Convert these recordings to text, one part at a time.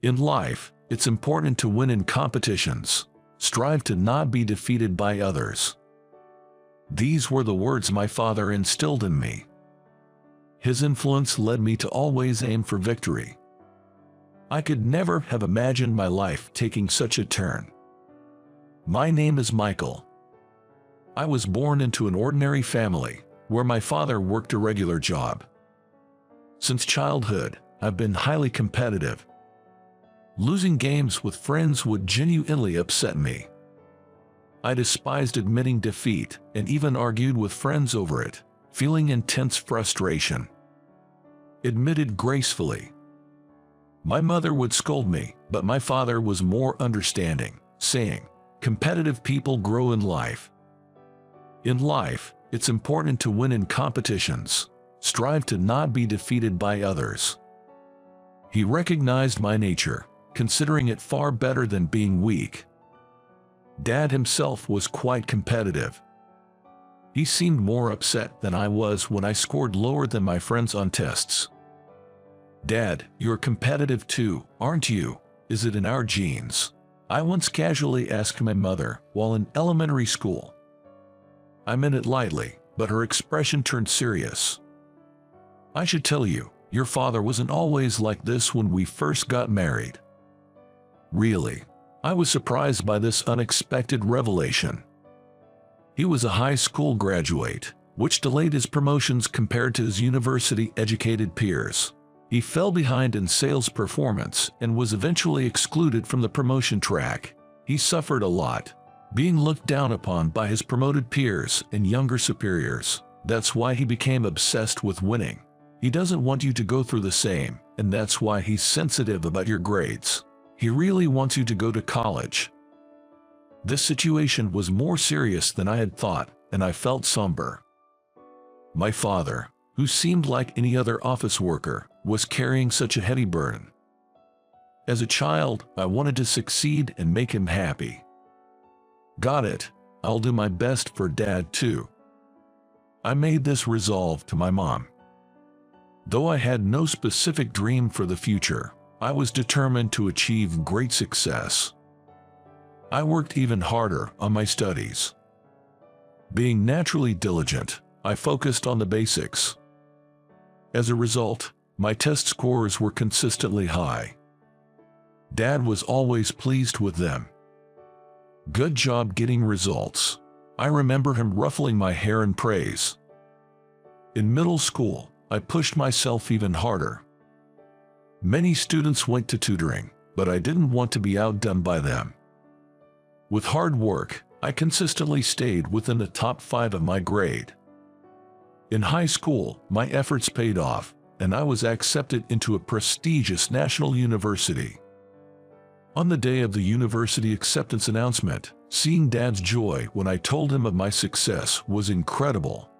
In life, it's important to win in competitions. Strive to not be defeated by others. These were the words my father instilled in me. His influence led me to always aim for victory. I could never have imagined my life taking such a turn. My name is Michael. I was born into an ordinary family, where my father worked a regular job. Since childhood, I've been highly competitive. Losing games with friends would genuinely upset me. I despised admitting defeat and even argued with friends over it, feeling intense frustration. Admitted gracefully. My mother would scold me, but my father was more understanding, saying, "Competitive people grow in life." In life, it's important to win in competitions. Strive to not be defeated by others. He recognized my nature, considering it far better than being weak. Dad himself was quite competitive. He seemed more upset than I was when I scored lower than my friends on tests. "Dad, you're competitive too, aren't you? Is it in our genes?" I once casually asked my mother while in elementary school. I meant it lightly, but her expression turned serious. "I should tell you, your father wasn't always like this when we first got married." Really? I was surprised by this unexpected revelation. He was a high school graduate, which delayed his promotions compared to his university-educated peers. He fell behind in sales performance and was eventually excluded from the promotion track. He suffered a lot, being looked down upon by his promoted peers and younger superiors. That's why he became obsessed with winning. He doesn't want you to go through the same, and that's why he's sensitive about your grades. He really wants you to go to college. This situation was more serious than I had thought, and I felt somber. My father, who seemed like any other office worker, was carrying such a heavy burden. As a child, I wanted to succeed and make him happy. Got it. I'll do my best for Dad too. I made this resolve to my mom. Though I had no specific dream for the future, I was determined to achieve great success. I worked even harder on my studies. Being naturally diligent, I focused on the basics. As a result, my test scores were consistently high. Dad was always pleased with them. "Good job getting results." I remember him ruffling my hair in praise. In middle school, I pushed myself even harder. Many students went to tutoring, but I didn't want to be outdone by them. With hard work, I consistently stayed within the top 5 of my grade. In high school, my efforts paid off, and I was accepted into a prestigious national university. On the day of the university acceptance announcement, seeing Dad's joy when I told him of my success was incredible.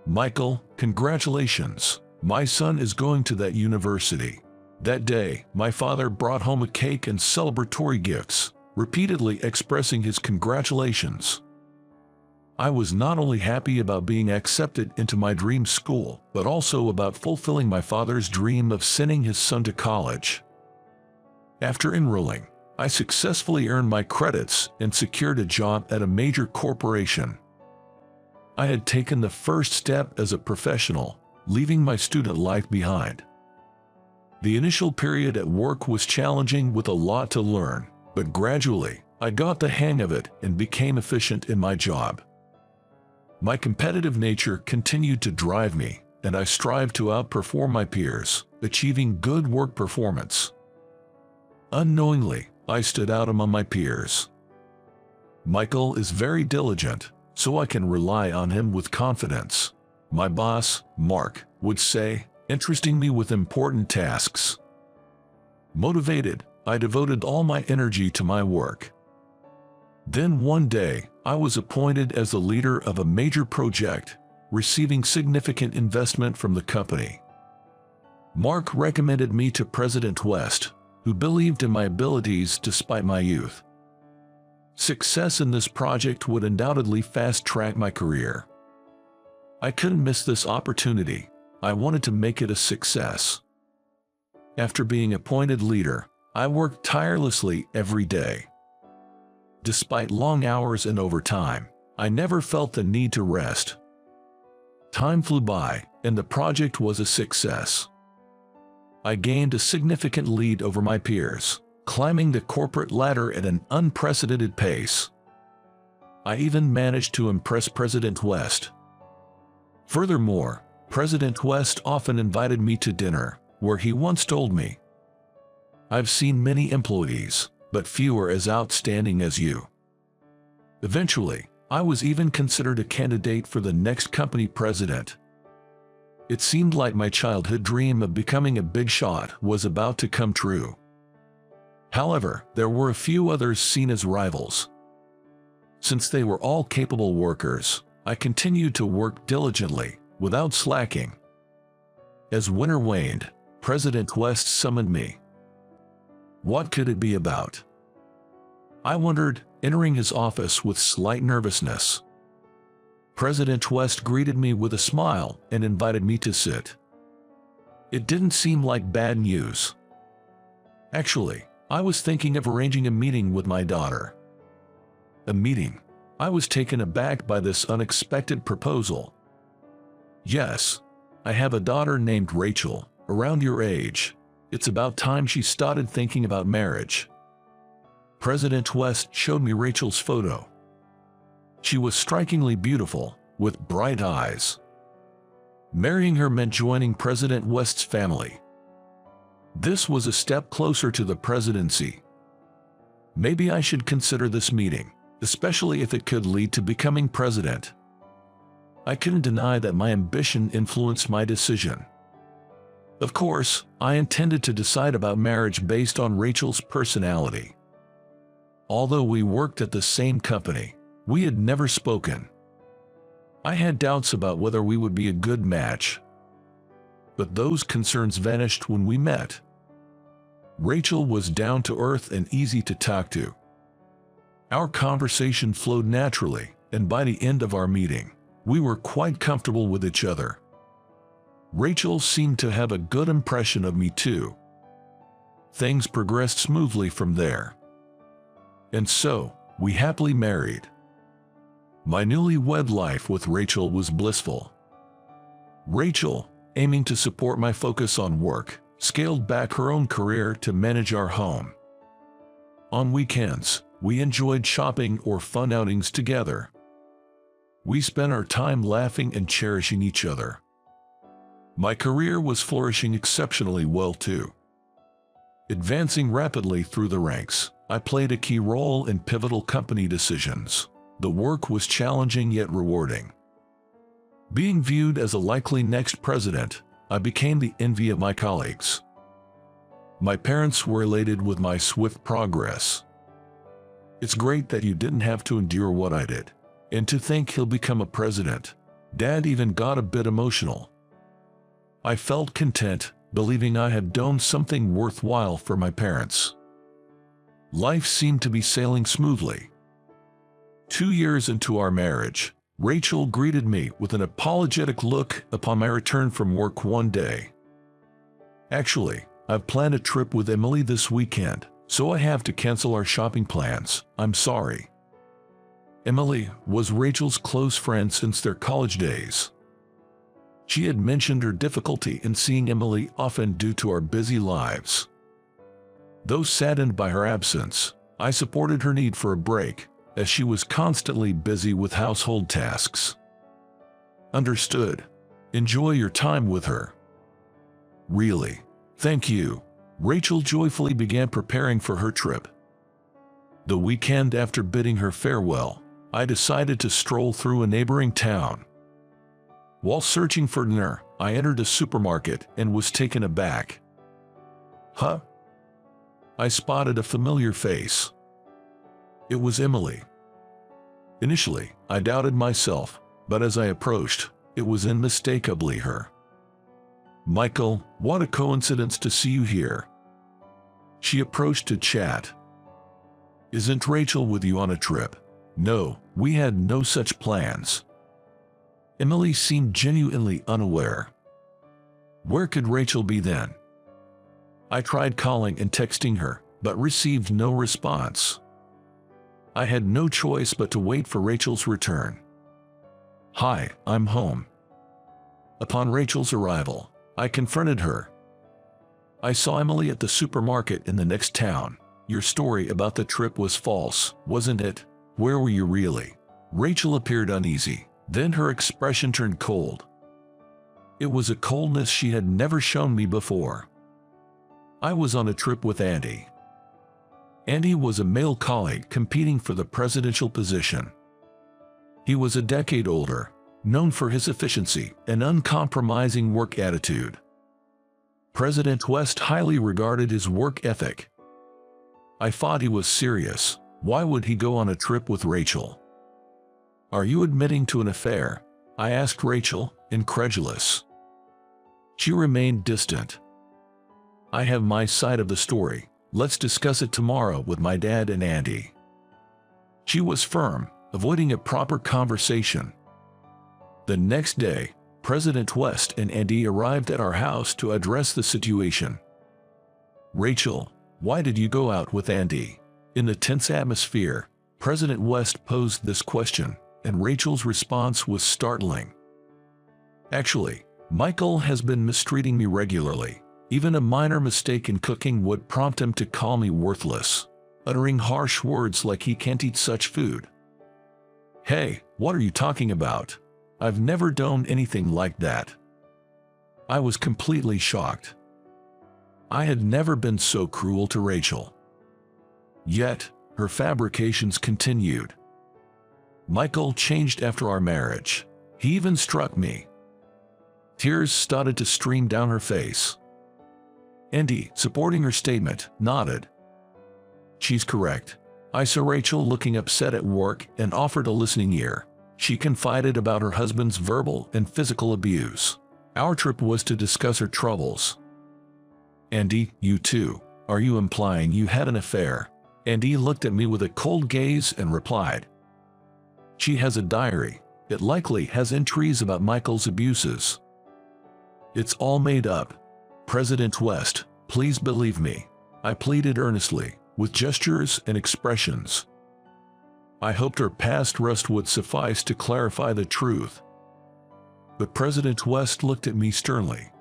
"Michael, congratulations. My son is going to that university." That day, my father brought home a cake and celebratory gifts, repeatedly expressing his congratulations. I was not only happy about being accepted into my dream school, but also about fulfilling my father's dream of sending his son to college. After enrolling, I successfully earned my credits and secured a job at a major corporation. I had taken the first step as a professional, leaving my student life behind. The initial period at work was challenging with a lot to learn, but gradually, I got the hang of it and became efficient in my job. My competitive nature continued to drive me, and I strived to outperform my peers, achieving good work performance. Unknowingly, I stood out among my peers. "Michael is very diligent, so I can rely on him with confidence," my boss, Mark, would say, entrusting me with important tasks. Motivated, I devoted all my energy to my work. Then one day, I was appointed as the leader of a major project, receiving significant investment from the company. Mark recommended me to President West, who believed in my abilities despite my youth. Success in this project would undoubtedly fast-track my career. I couldn't miss this opportunity. I wanted to make it a success. After being appointed leader, I worked tirelessly every day. Despite long hours and overtime, I never felt the need to rest. Time flew by, and the project was a success. I gained a significant lead over my peers, climbing the corporate ladder at an unprecedented pace. I even managed to impress President West. Furthermore, President West often invited me to dinner, where he once told me, "I've seen many employees, but few are as outstanding as you." Eventually, I was even considered a candidate for the next company president. It seemed like my childhood dream of becoming a big shot was about to come true. However, there were a few others seen as rivals. Since they were all capable workers, I continued to work diligently, without slacking. As winter waned, President West summoned me. What could it be about? I wondered, entering his office with slight nervousness. President West greeted me with a smile and invited me to sit. It didn't seem like bad news. Actually, I was thinking of arranging a meeting with my daughter. A meeting? I was taken aback by this unexpected proposal. Yes, I have a daughter named Rachel, around your age. It's about time she started thinking about marriage. President West showed me Rachel's photo. She was strikingly beautiful, with bright eyes. Marrying her meant joining President West's family. This was a step closer to the presidency. Maybe I should consider this meeting, especially if it could lead to becoming president. I couldn't deny that my ambition influenced my decision. Of course, I intended to decide about marriage based on Rachel's personality. Although we worked at the same company, we had never spoken. I had doubts about whether we would be a good match. But those concerns vanished when we met. Rachel was down to earth and easy to talk to. Our conversation flowed naturally, and by the end of our meeting, we were quite comfortable with each other. Rachel seemed to have a good impression of me too. Things progressed smoothly from there. And so, we happily married. My newlywed life with Rachel was blissful. Rachel, aiming to support my focus on work, scaled back her own career to manage our home. On weekends, we enjoyed shopping or fun outings together. We spent our time laughing and cherishing each other. My career was flourishing exceptionally well too. Advancing rapidly through the ranks, I played a key role in pivotal company decisions. The work was challenging yet rewarding. Being viewed as a likely next president, I became the envy of my colleagues. My parents were elated with my swift progress. "It's great that you didn't have to endure what I did. And to think he'll become a president." Dad even got a bit emotional. I felt content, believing I had done something worthwhile for my parents. Life seemed to be sailing smoothly. 2 years into our marriage, Rachel greeted me with an apologetic look upon my return from work one day. "Actually, I've planned a trip with Emily this weekend, so I have to cancel our shopping plans. I'm sorry." Emily was Rachel's close friend since their college days. She had mentioned her difficulty in seeing Emily often due to our busy lives. Though saddened by her absence, I supported her need for a break, as she was constantly busy with household tasks. "Understood. Enjoy your time with her." "Really? Thank you." Rachel joyfully began preparing for her trip. The weekend after bidding her farewell, I decided to stroll through a neighboring town. While searching for dinner, I entered a supermarket and was taken aback. "Huh?" I spotted a familiar face. It was Emily. Initially, I doubted myself, but as I approached, it was unmistakably her. "Michael, what a coincidence to see you here." She approached to chat. "Isn't Rachel with you on a trip?" "No, we had no such plans." Emily seemed genuinely unaware. "Where could Rachel be then?" I tried calling and texting her, but received no response. I had no choice but to wait for Rachel's return. "Hi, I'm home." Upon Rachel's arrival, I confronted her. "I saw Emily at the supermarket in the next town. Your story about the trip was false, wasn't it? Where were you really?" Rachel appeared uneasy, then her expression turned cold. It was a coldness she had never shown me before. "I was on a trip with Andy." Andy was a male colleague competing for the presidential position. He was a decade older, known for his efficiency and uncompromising work attitude. President West highly regarded his work ethic. I thought he was serious. Why would he go on a trip with Rachel? "Are you admitting to an affair?" I asked Rachel, incredulous. She remained distant. "I have my side of the story. Let's discuss it tomorrow with my dad and Andy." She was firm, avoiding a proper conversation. The next day, President West and Andy arrived at our house to address the situation. "Rachel, why did you go out with Andy?" In the tense atmosphere, President West posed this question, and Rachel's response was startling. "Actually, Michael has been mistreating me regularly. Even a minor mistake in cooking would prompt him to call me worthless, uttering harsh words like he can't eat such food." "Hey, what are you talking about? I've never done anything like that." I was completely shocked. I had never been so cruel to Rachel. Yet, her fabrications continued. "Michael changed after our marriage. He even struck me." Tears started to stream down her face. Andy, supporting her statement, nodded. "She's correct." I saw Rachel looking upset at work and offered a listening ear. She confided about her husband's verbal and physical abuse. Our trip was to discuss her troubles. "Andy, you too. Are you implying you had an affair?" Andy looked at me with a cold gaze and replied, "She has a diary. It likely has entries about Michael's abuses." "It's all made up. President West, please believe me," I pleaded earnestly, with gestures and expressions. I hoped her past rust would suffice to clarify the truth. But President West looked at me sternly.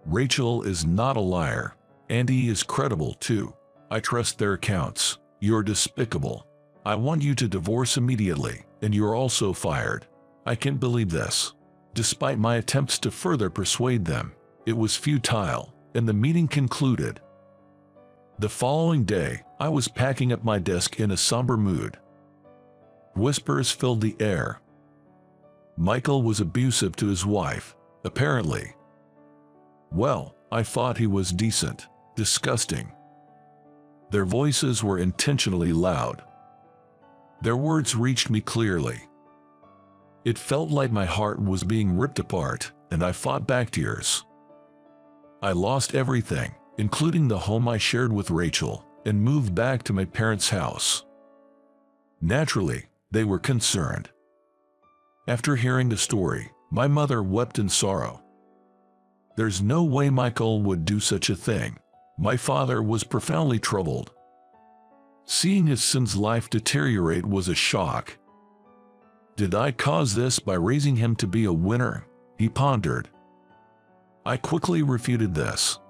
"Rachel is not a liar. Andy is credible too. I trust their accounts. You're despicable. I want you to divorce immediately, and you're also fired." I can't believe this. Despite my attempts to further persuade them, it was futile, and the meeting concluded. The following day, I was packing up my desk in a somber mood. Whispers filled the air. Michael was abusive to his wife, apparently. Well, I thought he was decent. Disgusting. Their voices were intentionally loud. Their words reached me clearly. It felt like my heart was being ripped apart, and I fought back tears. I lost everything, including the home I shared with Rachel, and moved back to my parents' house. Naturally, they were concerned. After hearing the story, my mother wept in sorrow. There's no way Michael would do such a thing. My father was profoundly troubled. Seeing his son's life deteriorate was a shock. Did I cause this by raising him to be a winner? He pondered. I quickly refuted this.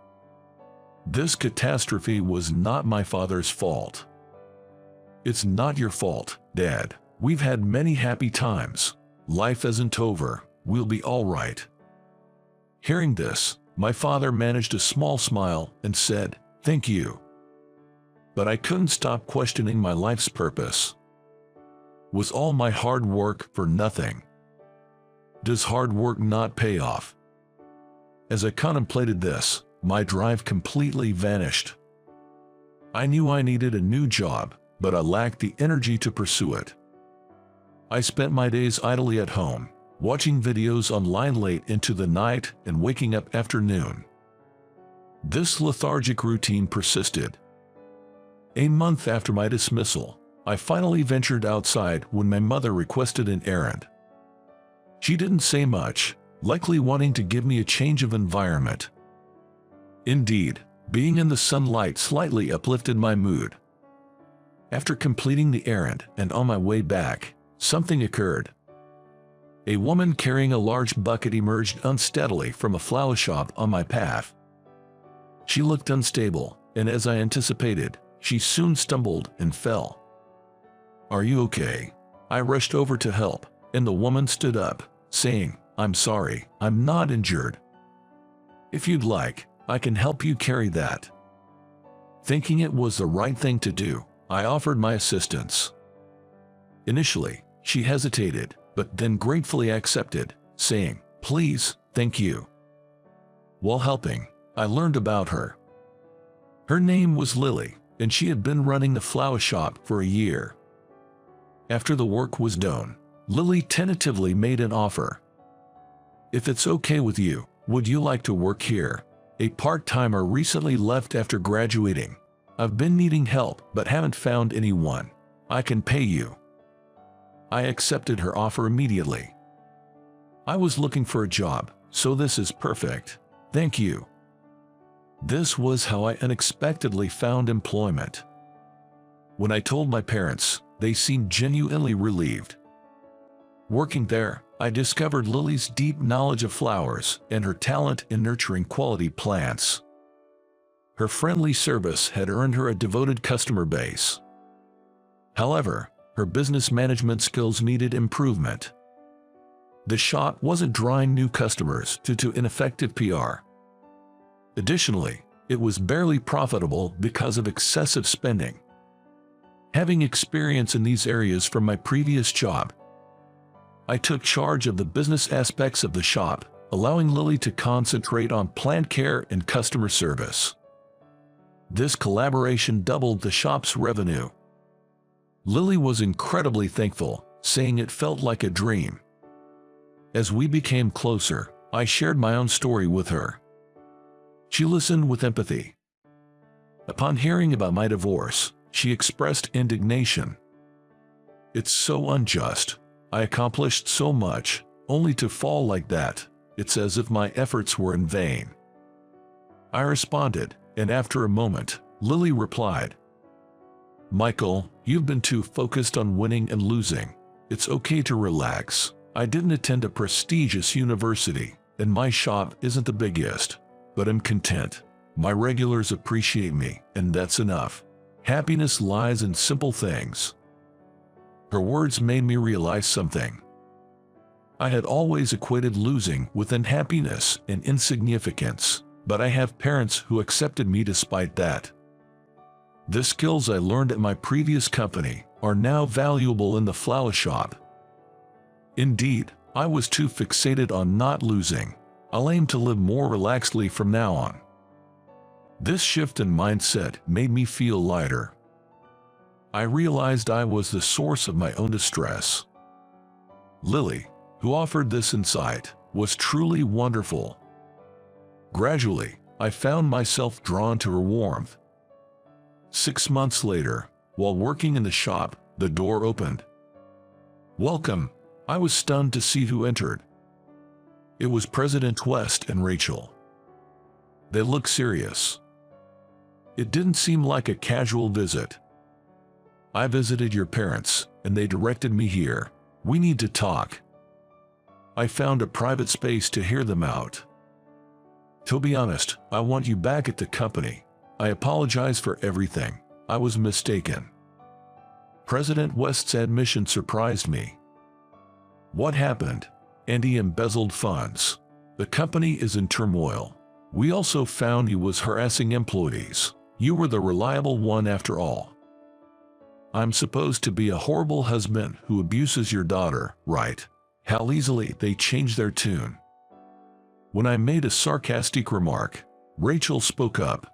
This catastrophe was not my father's fault. It's not your fault, Dad. We've had many happy times. Life isn't over. We'll be all right. Hearing this, my father managed a small smile and said, "Thank you." But I couldn't stop questioning my life's purpose. Was all my hard work for nothing? Does hard work not pay off? As I contemplated this, my drive completely vanished. I knew I needed a new job, but I lacked the energy to pursue it. I spent my days idly at home, watching videos online late into the night and waking up after noon. This lethargic routine persisted. A month after my dismissal, I finally ventured outside when my mother requested an errand. She didn't say much, likely wanting to give me a change of environment. Indeed, Being in the sunlight slightly uplifted my mood. After completing the errand and on my way back, something occurred. A woman carrying a large bucket emerged unsteadily from a flower shop on my path. She looked unstable, and as I anticipated, she soon stumbled and fell. "Are you okay?" I rushed over to help, and the woman stood up, saying, "I'm sorry, I'm not injured. If you'd like, I can help you carry that." Thinking it was the right thing to do, I offered my assistance. Initially, she hesitated, but then gratefully accepted, saying, "Please, thank you." While helping, I learned about her. Her name was Lily, and she had been running the flower shop for a year. After the work was done, Lily tentatively made an offer. "If it's okay with you, would you like to work here? A part-timer recently left after graduating. I've been needing help but haven't found anyone. I can pay you." I accepted her offer immediately. "I was looking for a job, so this is perfect. Thank you." This was how I unexpectedly found employment. When I told my parents, they seemed genuinely relieved. Working there, I discovered Lily's deep knowledge of flowers and her talent in nurturing quality plants. Her friendly service had earned her a devoted customer base. However, her business management skills needed improvement. The shop wasn't drawing new customers due to ineffective PR. Additionally, it was barely profitable because of excessive spending. Having experience in these areas from my previous job, I took charge of the business aspects of the shop, allowing Lily to concentrate on plant care and customer service. This collaboration doubled the shop's revenue. Lily was incredibly thankful, saying it felt like a dream. As we became closer, I shared my own story with her. She listened with empathy. Upon hearing about my divorce, she expressed indignation. "It's so unjust. I accomplished so much, only to fall like that. It's as if my efforts were in vain." I responded, and after a moment, Lily replied, "Michael, you've been too focused on winning and losing. It's okay to relax. I didn't attend a prestigious university, and my shop isn't the biggest, but I'm content. My regulars appreciate me, and that's enough. Happiness lies in simple things." Her words made me realize something. I had always equated losing with unhappiness and insignificance, but I have parents who accepted me despite that. The skills I learned at my previous company are now valuable in the flower shop. Indeed, I was too fixated on not losing. I'll aim to live more relaxedly from now on. This shift in mindset made me feel lighter. I realized I was the source of my own distress. Lily, who offered this insight, was truly wonderful. Gradually, I found myself drawn to her warmth. 6 months later, while working in the shop, the door opened. "Welcome." I was stunned to see who entered. It was President West and Rachel. They looked serious. It didn't seem like a casual visit. "I visited your parents, and they directed me here. We need to talk." I found a private space to hear them out. "To be honest, I want you back at the company. I apologize for everything. I was mistaken." President West's admission surprised me. "What happened?" "Andy embezzled funds. The company is in turmoil. We also found he was harassing employees. You were the reliable one after all. I'm supposed to be a horrible husband who abuses your daughter, right?" How easily they change their tune. When I made a sarcastic remark, Rachel spoke up.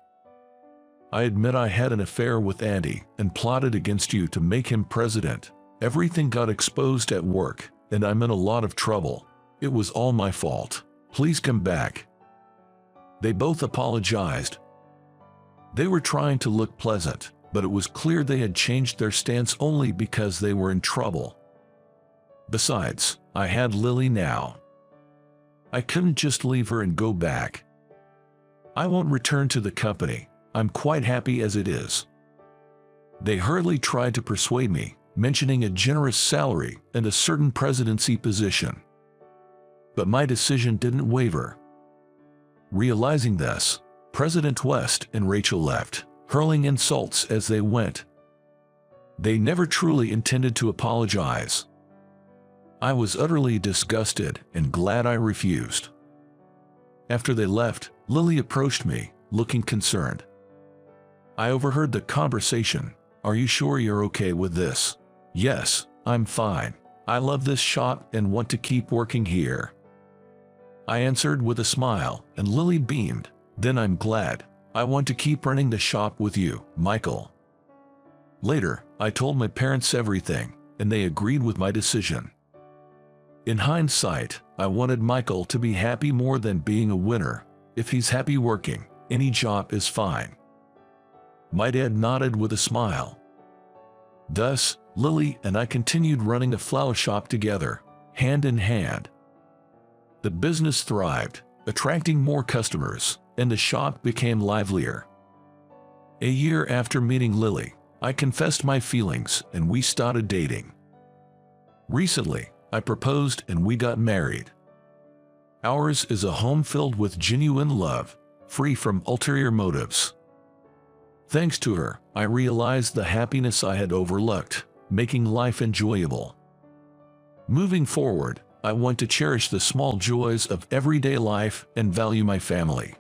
"I admit I had an affair with Andy and plotted against you to make him president. Everything got exposed at work, and I'm in a lot of trouble. It was all my fault. Please come back." They both apologized. They were trying to look pleasant, but it was clear they had changed their stance only because they were in trouble. Besides, I had Lily now. I couldn't just leave her and go back. "I won't return to the company. I'm quite happy as it is." They hurriedly tried to persuade me, mentioning a generous salary and a certain presidency position. But my decision didn't waver. Realizing this, President West and Rachel left, hurling insults as they went. They never truly intended to apologize. I was utterly disgusted and glad I refused. After they left, Lily approached me, looking concerned. I overheard the conversation. "Are you sure you're okay with this?" "Yes, I'm fine. I love this shop and want to keep working here," I answered with a smile, and Lily beamed. "Then I'm glad. I want to keep running the shop with you, Michael." Later, I told my parents everything, and they agreed with my decision. In hindsight, I wanted Michael to be happy more than being a winner. If he's happy working, any job is fine. My dad nodded with a smile. Thus, Lily and I continued running a flower shop together, hand in hand. The business thrived, attracting more customers, and the shop became livelier. A year after meeting Lily, I confessed my feelings and we started dating. Recently, I proposed and we got married. Ours is a home filled with genuine love, free from ulterior motives. Thanks to her, I realized the happiness I had overlooked, making life enjoyable. Moving forward, I want to cherish the small joys of everyday life and value my family.